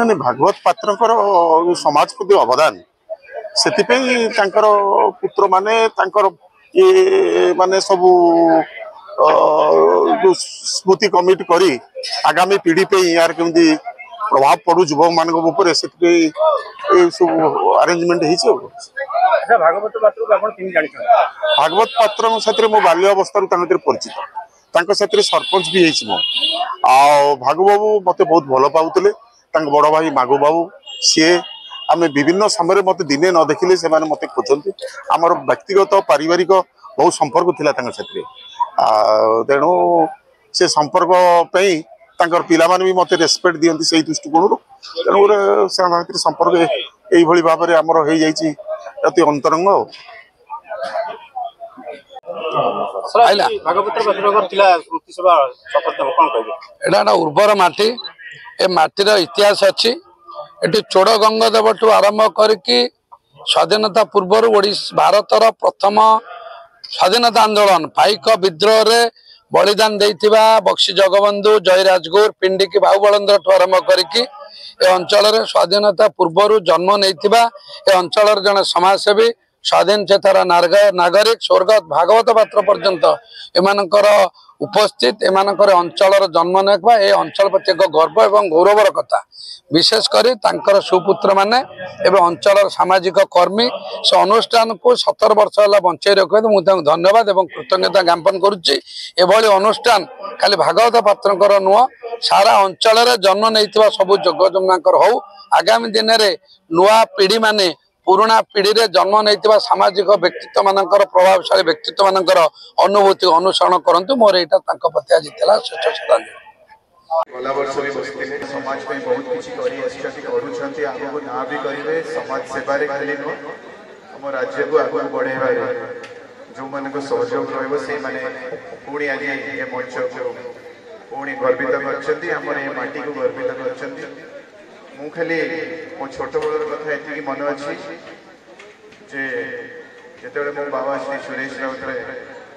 नहीं भागवत पात्र समाज प्रति अवदान से पुत्र माने ये माने सबू जो स्मृति कमिट करी आगामी पीढ़ी पे यार केमती प्रभाव पड़ू युवक मान सब अरेंजमेंट भागवत पात्र साथ मो बाल्य अवस्था परिचित सरपंच भी भागु बाबू मत बहुत भल पाते बड़ भाई मागु बाबू सी आम विभिन्न समय मत दिने न देखिले से मत खोजती आमर व्यक्तिगत पारिवारिक बहुत संपर्क थिला तेणु से संपर्क पिला भी मत रेस्पेक्ट दियंती से दृष्टिकोण तेणु संपर्क यही भाव में आमर हो जाती अति अंतरंग उर्वर माटी ए माटीर इतिहास अच्छी एटी चोड़ गंगदेव ठू आरंभ करके स्वाधीनता पूर्व भारतर प्रथम स्वाधीनता आंदोलन पाइक विद्रोह रे बलिदान देइथिबा बक्सी जगबंधु जय राजगुर पिंडिकी बाहुबलेन्द्र ठू आरंभ करके अंचल स्वाधीनता पूर्व जन्म नहीं अंचल जड़े समाजसेवी स्वाधीन चेतार नागरिक स्वर्गत भागवत पात्र पर्यंत एमानकर उपस्थित एमानकर अंचल जन्म नेबा ए अंचल प्रति एक गर्व एवं गौरवर कथा विशेषकर तांकर सुपुत्र माने एवं अंचल सामाजिक कर्मी से अनुष्ठान को 17 वर्ष है बंचाई रखे मुझे धन्यवाद एवं कृतज्ञता ज्ञापन करुच्ची एभली अनुष्ठान खाली भागवत पात्र नुह सारा अंचल जन्म नहीं सबू जग जमुनाकर हो आगामी दिन में नुआ पीढ़ी माने पुराना पीढ़ी रे जन्म नहीं सामाजिक व्यक्तित्व मानकर प्रभावशाली व्यक्तित्व मानकर अनुभूति अनुसरण करंतु मोर एटा तांको प्रति आज थिला श्रेष्ठ श्रद्धांजलि गला वर्ष भी बसते समाज में बहुत किसी करुँच आगे ना भी करेंगे समाज सेवार खाली नुह आम राज्य को आगे बढ़ेबार जो मान सहयोग रही आज ये मंच को पुणी गर्वित कर माटी को गर्वित कर मु खाली मो छोट बड़ कथा ये मन अच्छी जे मो बाबा श्री सुरेश राउत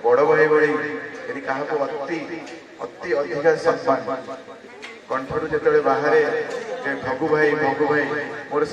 बड़ भाई भाई यदि क्या अति अति अधिक सम्मान कंठरू जो बाहर भगु भाई मोर